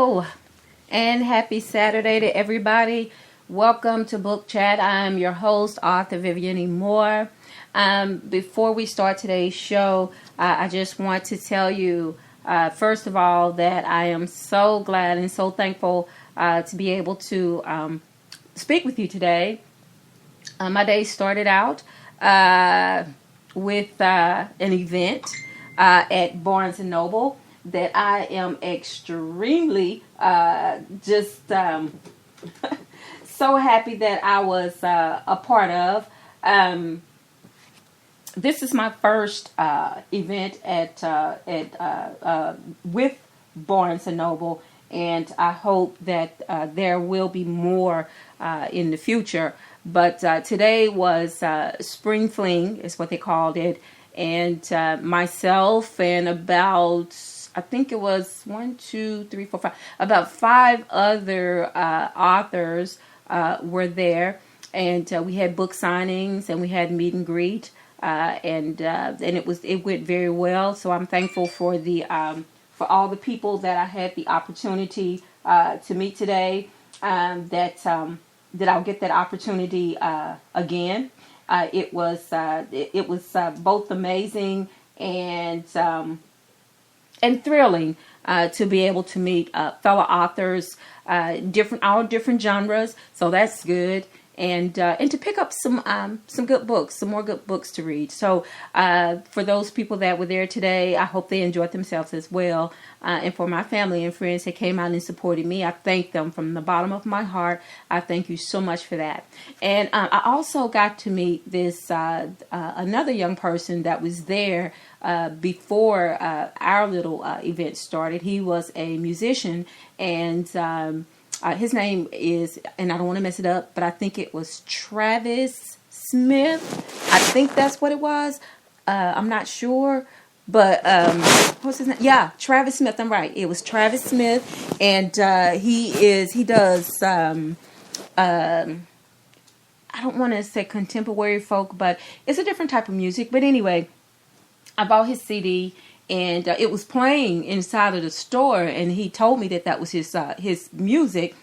Hello and happy Saturday to everybody. Welcome to Book Chat. I'm your host, author Vivian E. Moore. Before we start today's show, I just want to tell you, first of all, that I am so glad and so thankful to be able to speak with you today. My day started out with an event at Barnes & Noble that I am extremely so happy that I was a part of. This is my first event with Barnes & Noble, and I hope that there will be more in the future. But today was Spring Fling, is what they called it, and myself and about, I think it was 5, five other authors were there, and we had book signings and we had meet and greet, and it went very well. So I'm thankful for for all the people that I had the opportunity to meet today. That I'll get that opportunity again. It was both amazing and thrilling to be able to meet fellow authors, all different genres. So that's good, and to pick up some good books, some more good books to read. So for those people that were there today, I hope they enjoyed themselves as well. And for my family and friends that came out and supported me, I thank them from the bottom of my heart. I thank you so much for that. And I also got to meet this another young person that was there before our little event started. He was a musician, and his name is, and I don't want to mess it up, but I think it was Travis Smith. I think that's what it was. I'm not sure. But what's his name? Yeah, Travis Smith. I'm right. It was Travis Smith, and he does I don't want to say contemporary folk, but it's a different type of music. But anyway, I bought his CD, and it was playing inside of the store, and he told me that was his music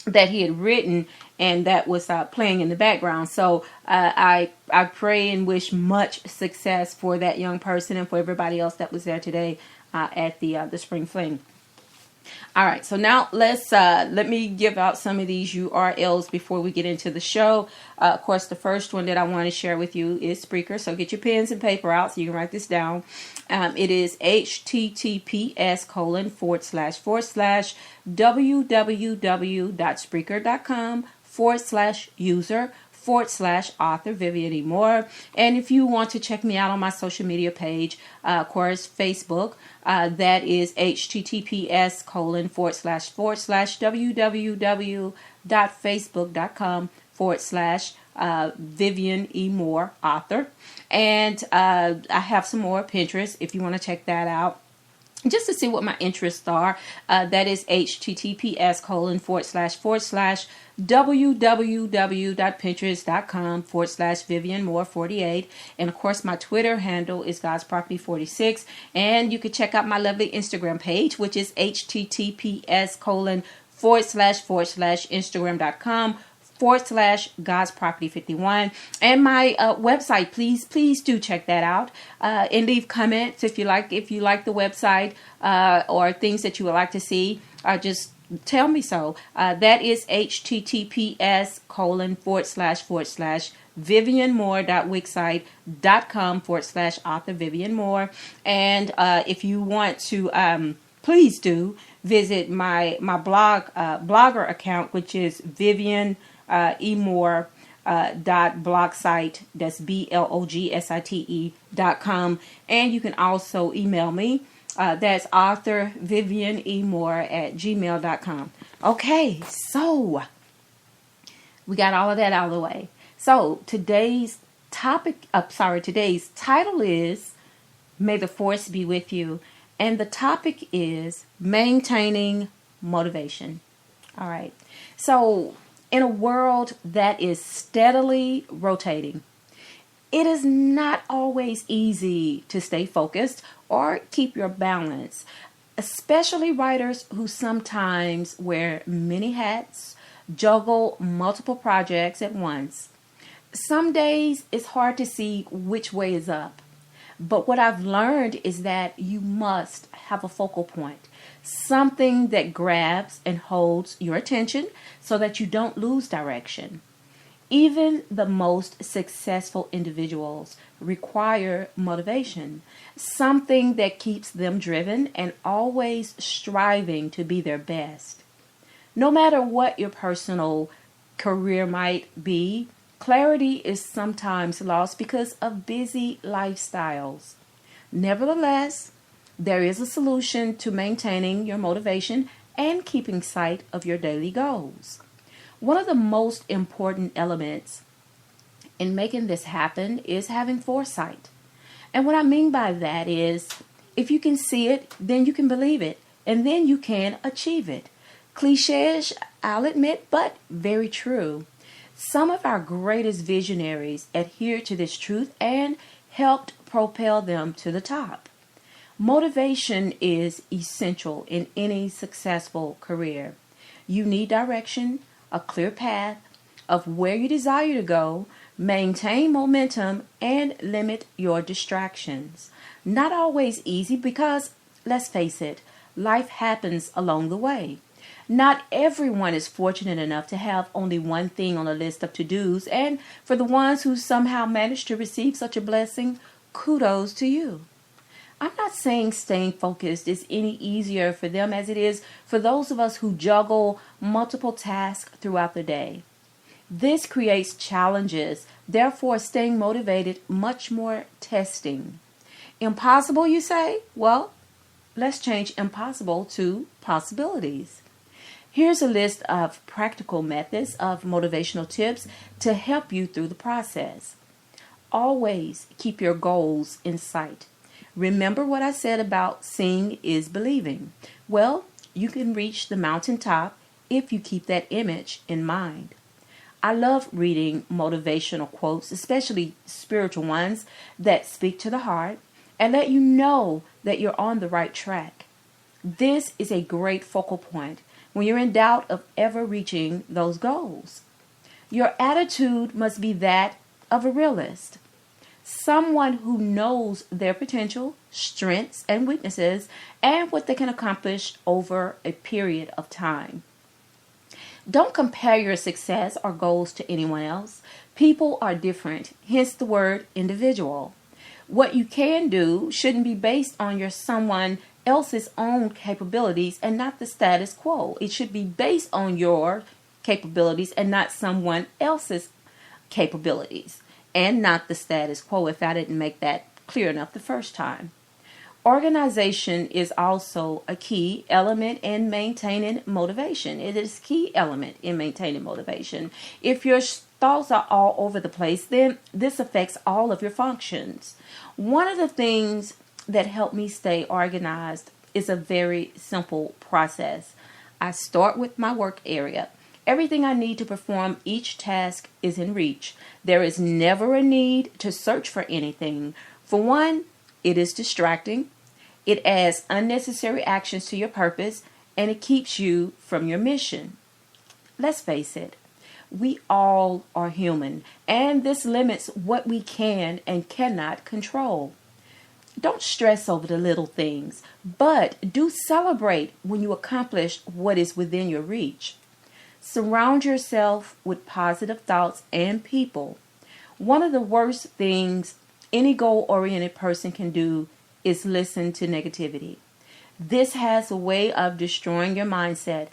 that he had written, and that was playing in the background. So I pray and wish much success for that young person and for everybody else that was there today at the Spring Fling. All right, so now let me give out some of these URLs before we get into the show. Of course, the first one that I want to share with you is Spreaker, so get your pens and paper out so you can write this down. It is https://www.spreaker.com/user/author Vivian E. Moore. And if you want to check me out on my social media page, of course, Facebook, that is https://www.facebook.com/Vivian E. Moore author. And I have some more Pinterest if you want to check that out, just to see what my interests are. That is https://www.pinterest.com/Vivian Moore 48. And of course, my Twitter handle is God's Property 46. And you can check out my lovely Instagram page, which is https://Instagram.com/God's Property 51, and my website. Please do check that out, and leave comments if you like the website, or things that you would like to see. Just tell me so. That is https://vivianmoore.wixsite.com/author Vivian Moore. And if you want to, please do visit my blogger account, which is Vivian E. Moore .blogsite. That's blogsite.com. And you can also email me. That's author Vivian E. Moore @gmail.com. Okay, so we got all of that out of the way. So today's title is May the Force Be With You. And the topic is maintaining motivation. All right. So in a world that is steadily rotating, it is not always easy to stay focused or keep your balance. especially writers who sometimes wear many hats, juggle multiple projects at once. Some days it's hard to see which way is up. But what I've learned is that you must have a focal point, something that grabs and holds your attention so that you don't lose direction. Even the most successful individuals require motivation, something that keeps them driven and always striving to be their best. No matter what your personal career might be, clarity is sometimes lost because of busy lifestyles. Nevertheless, there is a solution to maintaining your motivation and keeping sight of your daily goals. One of the most important elements in making this happen is having foresight. And what I mean by that is if you can see it, then you can believe it, and then you can achieve it. Cliché, I'll admit, but very true. Some of our greatest visionaries adhered to this truth and helped propel them to the top. Motivation is essential in any successful career. You need direction, a clear path of where you desire to go, maintain momentum, and limit your distractions. Not always easy because, let's face it, life happens along the way. Not everyone is fortunate enough to have only one thing on a list of to-dos, and for the ones who somehow manage to receive such a blessing, kudos to you. I'm not saying staying focused is any easier for them as it is for those of us who juggle multiple tasks throughout the day. This creates challenges, therefore staying motivated much more testing. Impossible, you say? Well, let's change impossible to possibilities. Here's a list of practical methods of motivational tips to help you through the process. Always keep your goals in sight. Remember what I said about seeing is believing. Well, you can reach the mountaintop if you keep that image in mind. I love reading motivational quotes, especially spiritual ones that speak to the heart and let you know that you're on the right track. This is a great focal point when you're in doubt of ever reaching those goals. Your attitude must be that of a realist. Someone who knows their potential, strengths, and weaknesses, and what they can accomplish over a period of time. Don't compare your success or goals to anyone else. People are different, hence the word individual. What you can do shouldn't be based on your someone else's own capabilities and not the status quo. It should be based on your capabilities and not someone else's capabilities, and not the status quo, if I didn't make that clear enough the first time. Organization is also a key element in maintaining motivation. It is a key element in maintaining motivation. If your thoughts are all over the place, then this affects all of your functions. One of the things that help me stay organized is a very simple process. I start with my work area. Everything I need to perform each task is in reach. There is never a need to search for anything. For one, it is distracting. It adds unnecessary actions to your purpose, and it keeps you from your mission. Let's face it, we all are human, and this limits what we can and cannot control. Don't stress over the little things, but do celebrate when you accomplish what is within your reach. Surround yourself with positive thoughts and people. One of the worst things any goal-oriented person can do is listen to negativity. This has a way of destroying your mindset.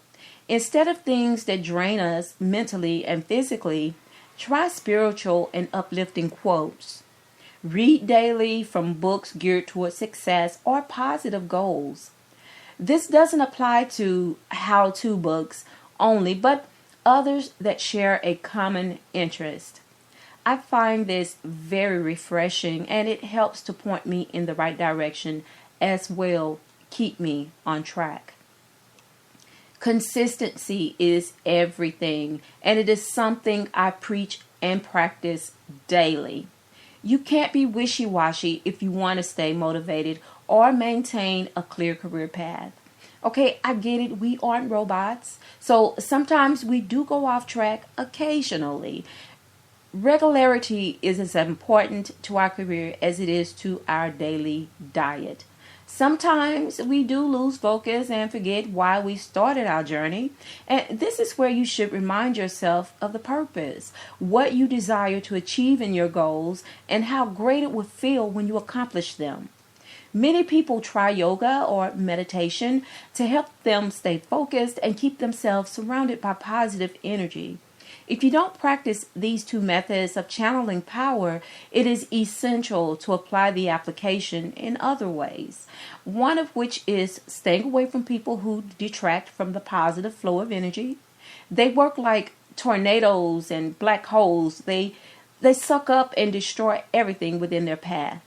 Instead of things that drain us mentally and physically, try spiritual and uplifting quotes. Read daily from books geared towards success or positive goals. This doesn't apply to how-to books only, but others that share a common interest. I find this very refreshing, and it helps to point me in the right direction as well, keep me on track. Consistency is everything, and it is something I preach and practice daily. You can't be wishy-washy if you want to stay motivated or maintain a clear career path. Okay, I get it. We aren't robots. So sometimes we do go off track occasionally. Regularity is as important to our career as it is to our daily diet. Sometimes we do lose focus and forget why we started our journey. And this is where you should remind yourself of the purpose, what you desire to achieve in your goals, and how great it would feel when you accomplish them. Many people try yoga or meditation to help them stay focused and keep themselves surrounded by positive energy. If you don't practice these two methods of channeling power, it is essential to apply the application in other ways. One of which is staying away from people who detract from the positive flow of energy. They work like tornadoes and black holes. They suck up and destroy everything within their path.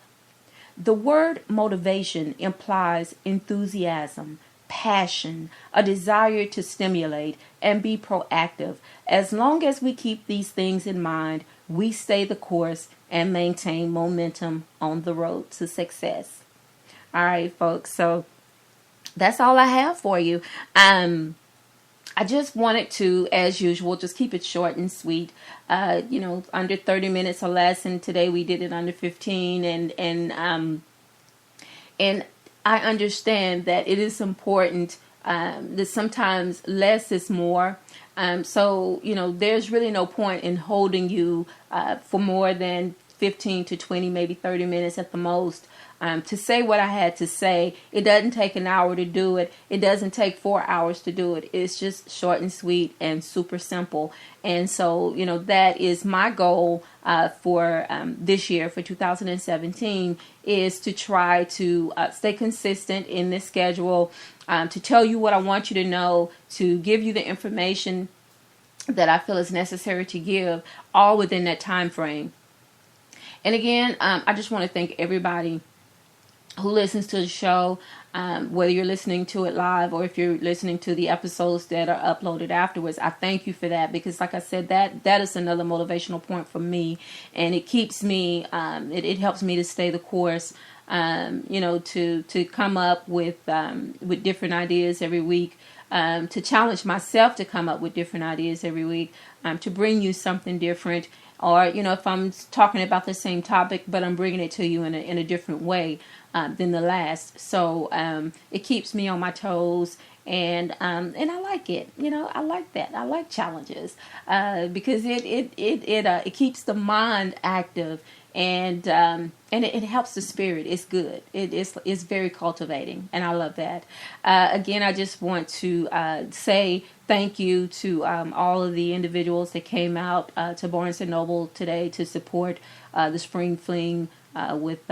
The word motivation implies enthusiasm, passion, a desire to stimulate and be proactive. As long as we keep these things in mind, we stay the course and maintain momentum on the road to success. All right, folks. So that's all I have for you. I just wanted to, as usual, just keep it short and sweet. Under 30 minutes or less. And today we did it under 15. And I understand that it is important that sometimes less is more. So there's really no point in holding you for more than 15 to 20, maybe 30 minutes at the most. To say what I had to say. It doesn't take an hour to do it. It doesn't take 4 hours to do it. It's just short and sweet and super simple. And so, that is my goal for this year, for 2017, is to try to stay consistent in this schedule, to tell you what I want you to know, to give you the information that I feel is necessary to give, all within that time frame. And again, I just want to thank everybody who listens to the show, whether you're listening to it live or if you're listening to the episodes that are uploaded afterwards. I thank you for that, because like I said, that is another motivational point for me, and it keeps me, it helps me to stay the course, to come up with different ideas every week, to challenge myself to come up with different ideas every week, to bring you something different. Or, if I'm talking about the same topic, but I'm bringing it to you in a different way than the last. So it keeps me on my toes, and I like it. I like that. I like challenges because it keeps the mind active, and it helps the spirit. It's good. It's very cultivating, and I love that. Again, I just want to say thank you to all of the individuals that came out to Barnes & Noble today to support the Spring Fling with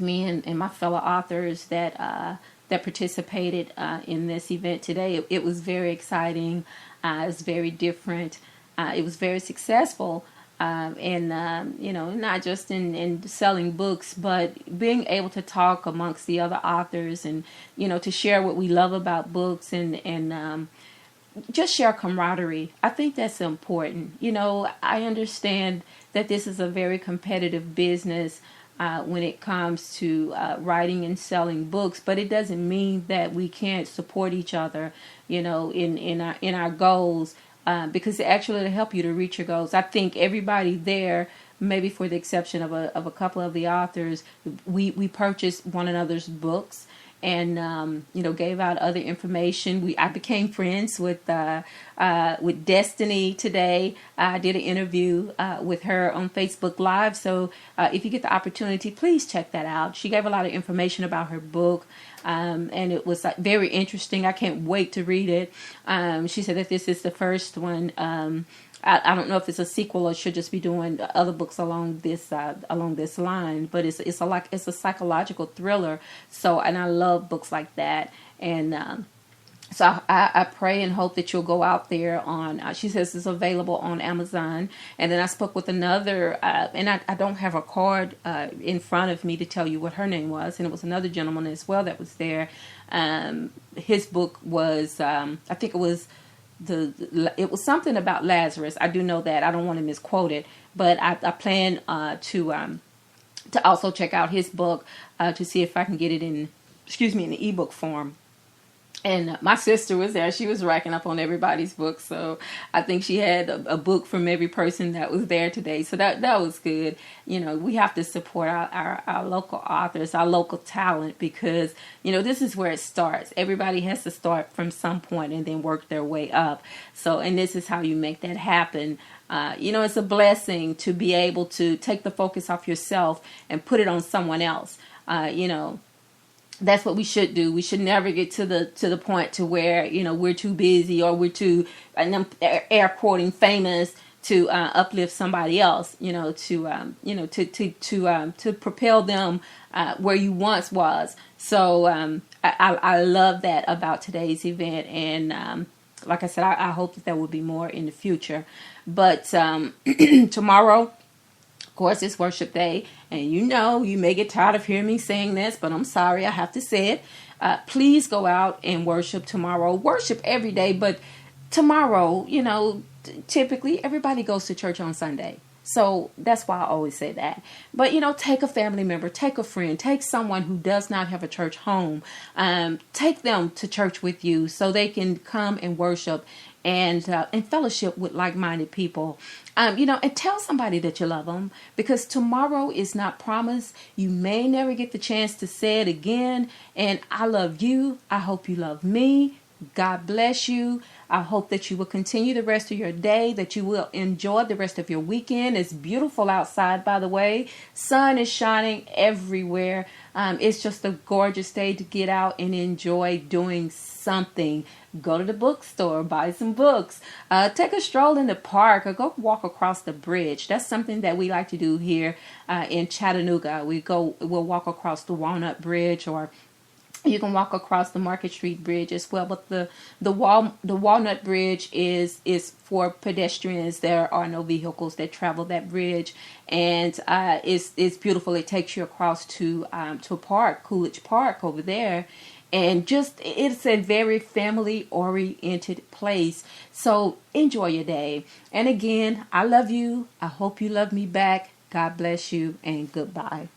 me and my fellow authors that participated in this event today. It was very exciting. It was very different. It was very successful. Not just in selling books, but being able to talk amongst the other authors and, to share what we love about books and just share camaraderie. I think that's important. I understand that this is a very competitive business when it comes to writing and selling books, but it doesn't mean that we can't support each other, in our goals. Because actually it'll help you to reach your goals. I think everybody there, maybe for the exception of a couple of the authors, we purchased one another's books and gave out other information. I became friends with Destiny today. I did an interview with her on Facebook Live. So if you get the opportunity, please check that out. She gave a lot of information about her book. And it was very interesting. I can't wait to read it. She said that this is the first one. I don't know if it's a sequel or should just be doing other books along this line, but it's a psychological thriller. So, and I love books like that. And so I pray and hope that you'll go out there on, she says it's available on Amazon. And then I spoke with another, and I don't have a card in front of me to tell you what her name was. And it was another gentleman as well that was there. His book was, I think it was something about Lazarus. I do know that. I don't want to misquote it. But I plan to also check out his book to see if I can get it in the ebook form. And my sister was there. She was racking up on everybody's books. So I think she had a book from every person that was there today. So that was good. You know, we have to support our local authors, our local talent, because, you know, this is where it starts. Everybody has to start from some point and then work their way up. So, and this is how you make that happen. You know, it's a blessing to be able to take the focus off yourself and put it on someone else. You know, that's what we should do. We should never get to the point to where, you know, we're too busy or we're too, and I'm air quoting, famous to uplift somebody else. You know, to propel them where you once was. So I love that about today's event, and like I said, I hope that there will be more in the future. But tomorrow, of course, it's worship day, and you know, you may get tired of hearing me saying this, but I'm sorry, I have to say it. Please go out and worship tomorrow. Worship every day, but tomorrow, you know, typically everybody goes to church on Sunday. So that's why I always say that. But, you know, take a family member, take a friend, take someone who does not have a church home. Take them to church with you so they can come and worship and fellowship with like-minded people. You know, and tell somebody that you love them, because tomorrow is not promised. You may never get the chance to say it again. And I love you. I hope you love me. God bless you. I hope that you will continue the rest of your day, that you will enjoy the rest of your weekend. It's beautiful outside, by the way. Sun is shining everywhere. It's just a gorgeous day to get out and enjoy doing something. Go to the bookstore, buy some books, take a stroll in the park, or go walk across the bridge. That's something that we like to do here in Chattanooga. We'll walk across the Walnut Bridge, or you can walk across the Market Street Bridge as well. But the Walnut Bridge is for pedestrians. There are no vehicles that travel that bridge, and it's beautiful. It takes you across to a park, Coolidge Park over there. And it's a very family-oriented place. So enjoy your day. And again, I love you. I hope you love me back. God bless you, and goodbye.